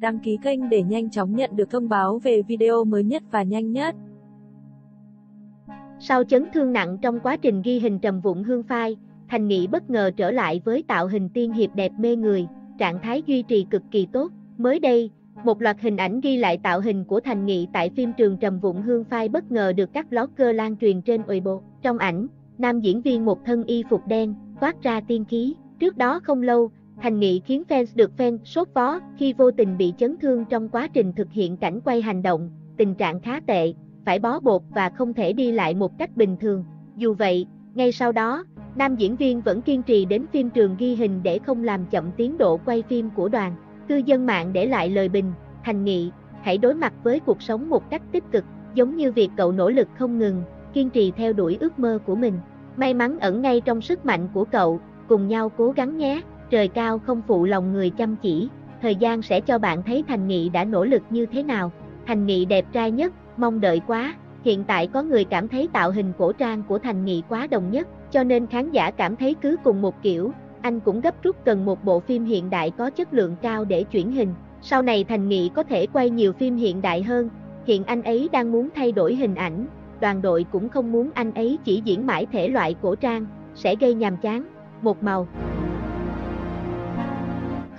đăng ký kênh để nhanh chóng nhận được thông báo về video mới nhất và nhanh nhất. Sau chấn thương nặng trong quá trình ghi hình Trầm Vụng Hương Phai, Thành Nghị bất ngờ trở lại với tạo hình tiên hiệp đẹp mê người, trạng thái duy trì cực kỳ tốt. Mới đây, một loạt hình ảnh ghi lại tạo hình của Thành Nghị tại phim trường Trầm Vụng Hương Phai bất ngờ được các blogger lan truyền trên Weibo. Trong ảnh, nam diễn viên một thân y phục đen, toát ra tiên khí. Trước đó không lâu, Thành Nghị khiến fans được fan sốt vó khi vô tình bị chấn thương trong quá trình thực hiện cảnh quay hành động, tình trạng khá tệ, phải bó bột và không thể đi lại một cách bình thường. Dù vậy, ngay sau đó, nam diễn viên vẫn kiên trì đến phim trường ghi hình để không làm chậm tiến độ quay phim của đoàn. Cư dân mạng để lại lời bình: Thành Nghị, hãy đối mặt với cuộc sống một cách tích cực, giống như việc cậu nỗ lực không ngừng, kiên trì theo đuổi ước mơ của mình. May mắn ẩn ngay trong sức mạnh của cậu, cùng nhau cố gắng nhé. Trời cao không phụ lòng người chăm chỉ, thời gian sẽ cho bạn thấy Thành Nghị đã nỗ lực như thế nào. Thành Nghị đẹp trai nhất, mong đợi quá. Hiện tại có người cảm thấy tạo hình cổ trang của Thành Nghị quá đồng nhất, cho nên khán giả cảm thấy cứ cùng một kiểu, anh cũng gấp rút cần một bộ phim hiện đại có chất lượng cao để chuyển hình. Sau này Thành Nghị có thể quay nhiều phim hiện đại hơn, hiện anh ấy đang muốn thay đổi hình ảnh, đoàn đội cũng không muốn anh ấy chỉ diễn mãi thể loại cổ trang, sẽ gây nhàm chán. Một màu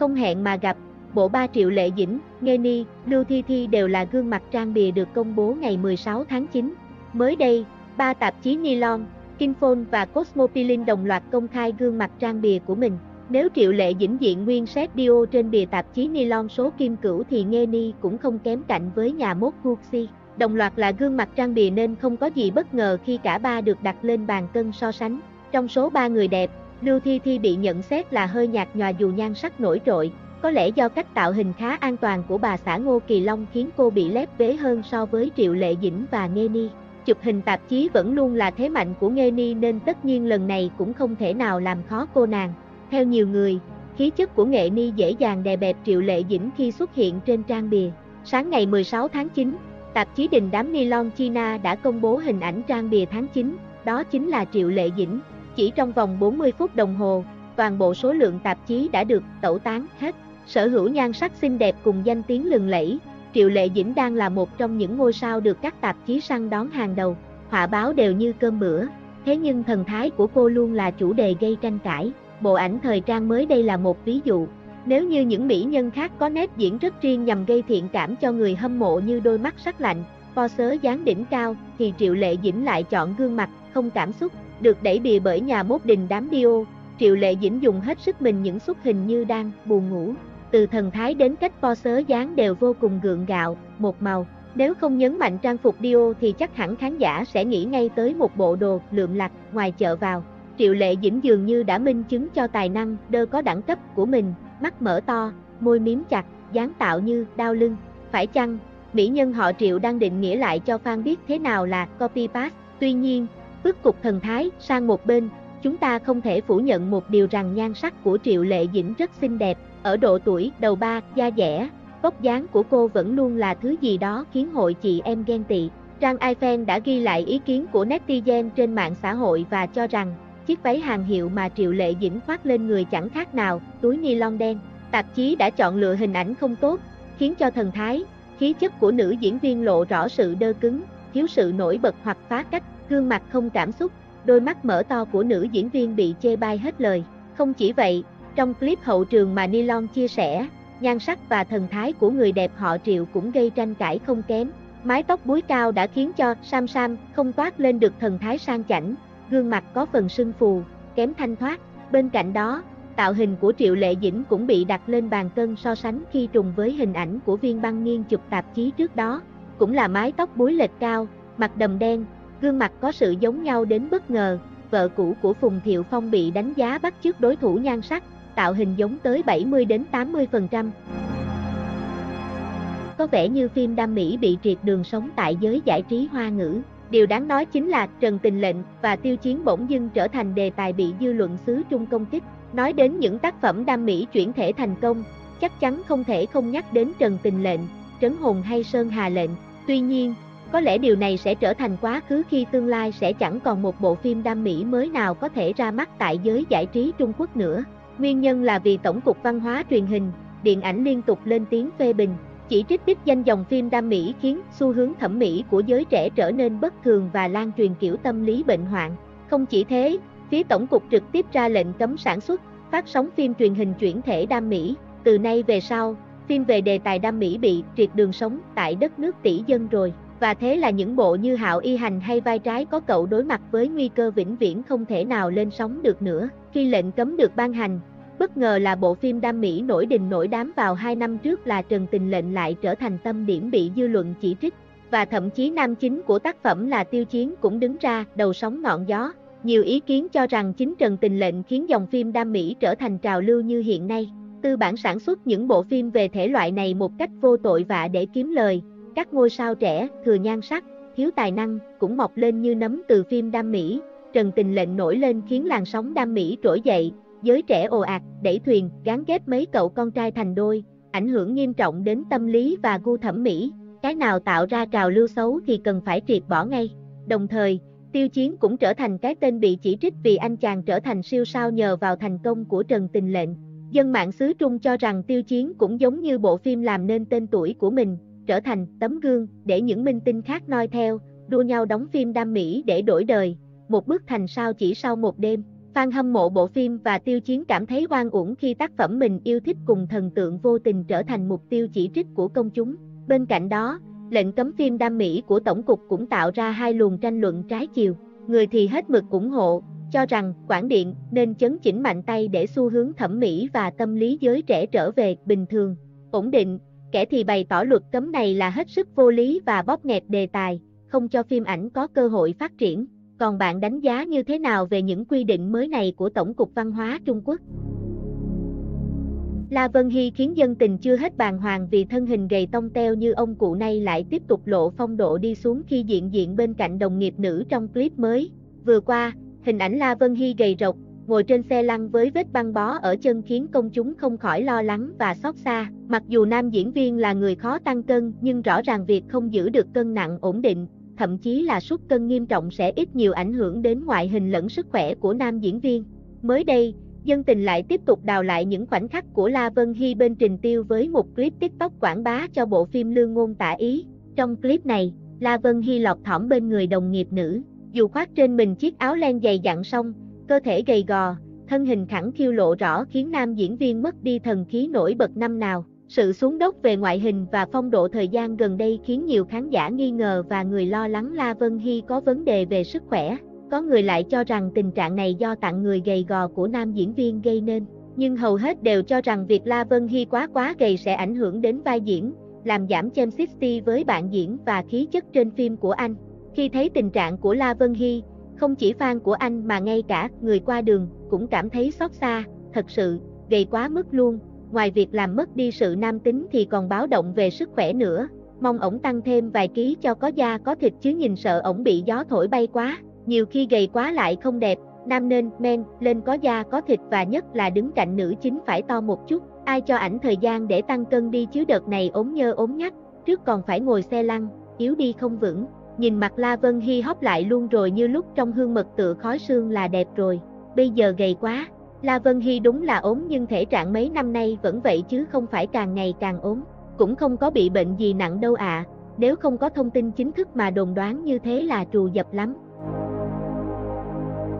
không hẹn mà gặp, bộ ba Triệu Lệ Dĩnh, Nghê Ni, Lưu Thi Thi đều là gương mặt trang bìa được công bố ngày 16 tháng 9. Mới đây, ba tạp chí Nylon, Kinphone và Cosmopolitan đồng loạt công khai gương mặt trang bìa của mình. Nếu Triệu Lệ Dĩnh diện nguyên set Dio trên bìa tạp chí Nylon số kim cửu thì Nghê Ni cũng không kém cạnh với nhà mốt Gucci. Đồng loạt là gương mặt trang bìa nên không có gì bất ngờ khi cả ba được đặt lên bàn cân so sánh. Trong số ba người đẹp, Lưu Thi Thi bị nhận xét là hơi nhạt nhòa dù nhan sắc nổi trội, có lẽ do cách tạo hình khá an toàn của bà xã Ngô Kỳ Long khiến cô bị lép vế hơn so với Triệu Lệ Dĩnh và Nghê Ni. Chụp hình tạp chí vẫn luôn là thế mạnh của Nghê Ni nên tất nhiên lần này cũng không thể nào làm khó cô nàng. Theo nhiều người, khí chất của Nghê Ni dễ dàng đè bẹp Triệu Lệ Dĩnh khi xuất hiện trên trang bìa. Sáng ngày 16 tháng 9, tạp chí đình đám Nylon China đã công bố hình ảnh trang bìa tháng 9, đó chính là Triệu Lệ Dĩnh. Chỉ trong vòng 40 phút đồng hồ, toàn bộ số lượng tạp chí đã được tẩu tán hết. Sở hữu nhan sắc xinh đẹp cùng danh tiếng lừng lẫy, Triệu Lệ Dĩnh đang là một trong những ngôi sao được các tạp chí săn đón hàng đầu. Họa báo đều như cơm bữa, thế nhưng thần thái của cô luôn là chủ đề gây tranh cãi. Bộ ảnh thời trang mới đây là một ví dụ. Nếu như những mỹ nhân khác có nét diễn rất riêng nhằm gây thiện cảm cho người hâm mộ như đôi mắt sắc lạnh, pose dáng đỉnh cao, thì Triệu Lệ Dĩnh lại chọn gương mặt không cảm xúc. Được đẩy bìa bởi nhà mốt đình đám Dio, Triệu Lệ Dĩnh dùng hết sức mình những xuất hình như đang buồn ngủ. Từ thần thái đến cách pose dáng đều vô cùng gượng gạo, một màu. Nếu không nhấn mạnh trang phục Dio thì chắc hẳn khán giả sẽ nghĩ ngay tới một bộ đồ lượm lặt ngoài chợ vào. Triệu Lệ Dĩnh dường như đã minh chứng cho tài năng đơ có đẳng cấp của mình, mắt mở to, môi miếm chặt, dáng tạo như đao lưng. Phải chăng, mỹ nhân họ Triệu đang định nghĩa lại cho fan biết thế nào là copy paste? Tuy nhiên, vứt cục thần thái sang một bên, chúng ta không thể phủ nhận một điều rằng nhan sắc của Triệu Lệ Dĩnh rất xinh đẹp. Ở độ tuổi đầu ba, da dẻ, vóc dáng của cô vẫn luôn là thứ gì đó khiến hội chị em ghen tị. Trang iFan đã ghi lại ý kiến của netizen trên mạng xã hội và cho rằng chiếc váy hàng hiệu mà Triệu Lệ Dĩnh khoác lên người chẳng khác nào túi nylon đen. Tạp chí đã chọn lựa hình ảnh không tốt, khiến cho thần thái, khí chất của nữ diễn viên lộ rõ sự đơ cứng, thiếu sự nổi bật hoặc phá cách. Gương mặt không cảm xúc, đôi mắt mở to của nữ diễn viên bị chê bai hết lời. Không chỉ vậy, trong clip hậu trường mà Nylon chia sẻ, nhan sắc và thần thái của người đẹp họ Triệu cũng gây tranh cãi không kém. Mái tóc búi cao đã khiến cho Sam không toát lên được thần thái sang chảnh, gương mặt có phần sưng phù, kém thanh thoát. Bên cạnh đó, tạo hình của Triệu Lệ Dĩnh cũng bị đặt lên bàn cân so sánh khi trùng với hình ảnh của Viên Băng Nghiên chụp tạp chí trước đó. Cũng là mái tóc búi lệch cao, mặt đầm đen, gương mặt có sự giống nhau đến bất ngờ. Vợ cũ của Phùng Thiệu Phong bị đánh giá bắt chước đối thủ nhan sắc, tạo hình giống tới 70 đến 80%. Có vẻ như phim đam mỹ bị triệt đường sống tại giới giải trí Hoa ngữ. Điều đáng nói chính là Trần Tình Lệnh và Tiêu Chiến bỗng dưng trở thành đề tài bị dư luận xứ Trung công kích. Nói đến những tác phẩm đam mỹ chuyển thể thành công, chắc chắn không thể không nhắc đến Trần Tình Lệnh, Trấn Hồn hay Sơn Hà Lệnh. Tuy nhiên, có lẽ điều này sẽ trở thành quá khứ khi tương lai sẽ chẳng còn một bộ phim đam mỹ mới nào có thể ra mắt tại giới giải trí Trung Quốc nữa. Nguyên nhân là vì Tổng cục Văn hóa Truyền hình, điện ảnh liên tục lên tiếng phê bình, chỉ trích đích danh dòng phim đam mỹ khiến xu hướng thẩm mỹ của giới trẻ trở nên bất thường và lan truyền kiểu tâm lý bệnh hoạn. Không chỉ thế, phía tổng cục trực tiếp ra lệnh cấm sản xuất, phát sóng phim truyền hình chuyển thể đam mỹ. Từ nay về sau, phim về đề tài đam mỹ bị triệt đường sống tại đất nước tỷ dân rồi. Và thế là những bộ như Hạo Y Hành hay Vai Trái Có Cậu đối mặt với nguy cơ vĩnh viễn không thể nào lên sóng được nữa. Khi lệnh cấm được ban hành, bất ngờ là bộ phim đam mỹ nổi đình nổi đám vào 2 năm trước là Trần Tình Lệnh lại trở thành tâm điểm bị dư luận chỉ trích. Và thậm chí nam chính của tác phẩm là Tiêu Chiến cũng đứng ra đầu sóng ngọn gió. Nhiều ý kiến cho rằng chính Trần Tình Lệnh khiến dòng phim đam mỹ trở thành trào lưu như hiện nay. Tư bản sản xuất những bộ phim về thể loại này một cách vô tội vạ để kiếm lời. Các ngôi sao trẻ, thừa nhan sắc, thiếu tài năng cũng mọc lên như nấm từ phim đam mỹ. Trần Tình Lệnh nổi lên khiến làn sóng đam mỹ trỗi dậy, giới trẻ ồ ạt, đẩy thuyền, gán ghép mấy cậu con trai thành đôi, ảnh hưởng nghiêm trọng đến tâm lý và gu thẩm mỹ. Cái nào tạo ra trào lưu xấu thì cần phải triệt bỏ ngay. Đồng thời, Tiêu Chiến cũng trở thành cái tên bị chỉ trích vì anh chàng trở thành siêu sao nhờ vào thành công của Trần Tình Lệnh. Dân mạng xứ Trung cho rằng Tiêu Chiến cũng giống như bộ phim làm nên tên tuổi của mình, trở thành tấm gương để những minh tinh khác noi theo, đua nhau đóng phim đam mỹ để đổi đời, một bước thành sao chỉ sau một đêm. Fan hâm mộ bộ phim và Tiêu Chiến cảm thấy oan uổng khi tác phẩm mình yêu thích cùng thần tượng vô tình trở thành mục tiêu chỉ trích của công chúng. Bên cạnh đó, lệnh cấm phim đam mỹ của Tổng cục cũng tạo ra hai luồng tranh luận trái chiều. Người thì hết mực ủng hộ, cho rằng Quảng Điện nên chấn chỉnh mạnh tay để xu hướng thẩm mỹ và tâm lý giới trẻ trở về bình thường, ổn định. Kẻ thì bày tỏ luật cấm này là hết sức vô lý và bóp nghẹt đề tài, không cho phim ảnh có cơ hội phát triển. Còn bạn đánh giá như thế nào về những quy định mới này của Tổng cục Văn hóa Trung Quốc? La Vân Hy khiến dân tình chưa hết bàng hoàng vì thân hình gầy tông teo như ông cụ này lại tiếp tục lộ phong độ đi xuống khi diện diện bên cạnh đồng nghiệp nữ trong clip mới. Vừa qua, hình ảnh La Vân Hy gầy rộc, ngồi trên xe lăn với vết băng bó ở chân khiến công chúng không khỏi lo lắng và xót xa. Mặc dù nam diễn viên là người khó tăng cân nhưng rõ ràng việc không giữ được cân nặng ổn định, thậm chí là sút cân nghiêm trọng sẽ ít nhiều ảnh hưởng đến ngoại hình lẫn sức khỏe của nam diễn viên. Mới đây, dân tình lại tiếp tục đào lại những khoảnh khắc của La Vân Hy bên Trình Tiêu với một clip TikTok quảng bá cho bộ phim Lương Ngôn Tả Ý. Trong clip này, La Vân Hy lọt thỏm bên người đồng nghiệp nữ, dù khoác trên mình chiếc áo len dày dặn song, cơ thể gầy gò, thân hình khẳng khiu lộ rõ khiến nam diễn viên mất đi thần khí nổi bật năm nào. Sự xuống dốc về ngoại hình và phong độ thời gian gần đây khiến nhiều khán giả nghi ngờ và người lo lắng La Vân Hy có vấn đề về sức khỏe. Có người lại cho rằng tình trạng này do tạng người gầy gò của nam diễn viên gây nên. Nhưng hầu hết đều cho rằng việc La Vân Hy quá gầy sẽ ảnh hưởng đến vai diễn, làm giảm chemistry với bạn diễn và khí chất trên phim của anh. Khi thấy tình trạng của La Vân Hy, không chỉ fan của anh mà ngay cả người qua đường cũng cảm thấy xót xa, thật sự, gầy quá mức luôn. Ngoài việc làm mất đi sự nam tính thì còn báo động về sức khỏe nữa. Mong ổng tăng thêm vài ký cho có da có thịt chứ nhìn sợ ổng bị gió thổi bay quá. Nhiều khi gầy quá lại không đẹp, nam nên men lên có da có thịt và nhất là đứng cạnh nữ chính phải to một chút. Ai cho ảnh thời gian để tăng cân đi chứ đợt này ốm nhơ ốm nhách, trước còn phải ngồi xe lăn, yếu đi không vững. Nhìn mặt La Vân Hy hóp lại luôn rồi như lúc trong Hương Mật Tựa Khói Sương là đẹp rồi, bây giờ gầy quá. La Vân Hy đúng là ốm nhưng thể trạng mấy năm nay vẫn vậy chứ không phải càng ngày càng ốm, cũng không có bị bệnh gì nặng đâu ạ. Nếu không có thông tin chính thức mà đồn đoán như thế là trù dập lắm.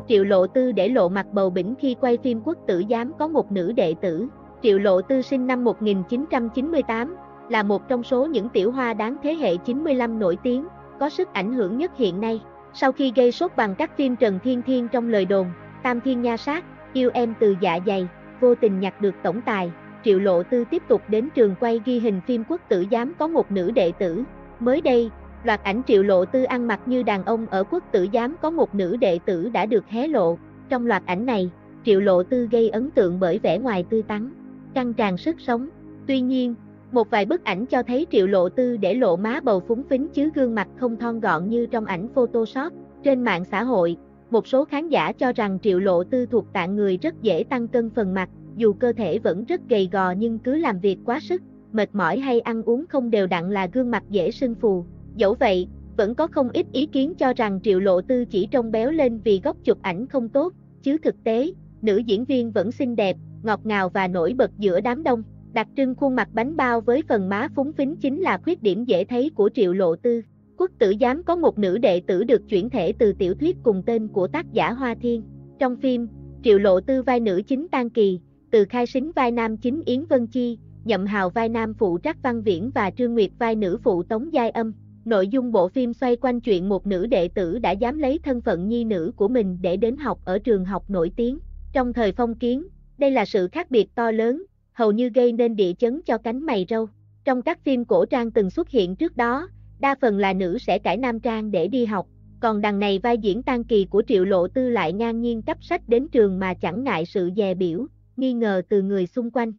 Triệu Lộ Tư để lộ mặt bầu bĩnh khi quay phim Quốc Tử Giám có một nữ đệ tử. Triệu Lộ Tư sinh năm 1998, là một trong số những tiểu hoa đáng thế hệ 95 nổi tiếng, có sức ảnh hưởng nhất hiện nay. Sau khi gây sốt bằng các phim Trần Thiên Thiên trong lời đồn, Tam Thiên Nha Sát, Yêu Em Từ Dạ Dày, vô tình nhặt được tổng tài, Triệu Lộ Tư tiếp tục đến trường quay ghi hình phim Quốc Tử Giám có một nữ đệ tử. Mới đây, loạt ảnh Triệu Lộ Tư ăn mặc như đàn ông ở Quốc Tử Giám có một nữ đệ tử đã được hé lộ. Trong loạt ảnh này, Triệu Lộ Tư gây ấn tượng bởi vẻ ngoài tươi tắn, căng tràn sức sống. Tuy nhiên, một vài bức ảnh cho thấy Triệu Lộ Tư để lộ má bầu phúng phính chứ gương mặt không thon gọn như trong ảnh Photoshop. Trên mạng xã hội, một số khán giả cho rằng Triệu Lộ Tư thuộc tạng người rất dễ tăng cân phần mặt, dù cơ thể vẫn rất gầy gò nhưng cứ làm việc quá sức, mệt mỏi hay ăn uống không đều đặn là gương mặt dễ sưng phù. Dẫu vậy, vẫn có không ít ý kiến cho rằng Triệu Lộ Tư chỉ trông béo lên vì góc chụp ảnh không tốt, chứ thực tế, nữ diễn viên vẫn xinh đẹp, ngọt ngào và nổi bật giữa đám đông. Đặc trưng khuôn mặt bánh bao với phần má phúng phính chính là khuyết điểm dễ thấy của Triệu Lộ Tư. Quốc tử giám có một nữ đệ tử được chuyển thể từ tiểu thuyết cùng tên của tác giả Hoa Thiên. Trong phim, Triệu Lộ Tư vai nữ chính Tang Kỳ, Từ Khai Sính vai nam chính Yến Vân Chi, Nhậm Hào vai nam phụ Trắc Văn Viễn và Trương Nguyệt vai nữ phụ Tống Giai Âm. Nội dung bộ phim xoay quanh chuyện một nữ đệ tử đã dám lấy thân phận nhi nữ của mình để đến học ở trường học nổi tiếng. Trong thời phong kiến, đây là sự khác biệt to lớn, hầu như gây nên địa chấn cho cánh mày râu. Trong các phim cổ trang từng xuất hiện trước đó, đa phần là nữ sẽ cải nam trang để đi học, còn đằng này vai diễn Tang Kỳ của Triệu Lộ Tư lại ngang nhiên cắp sách đến trường mà chẳng ngại sự dè bỉu, nghi ngờ từ người xung quanh.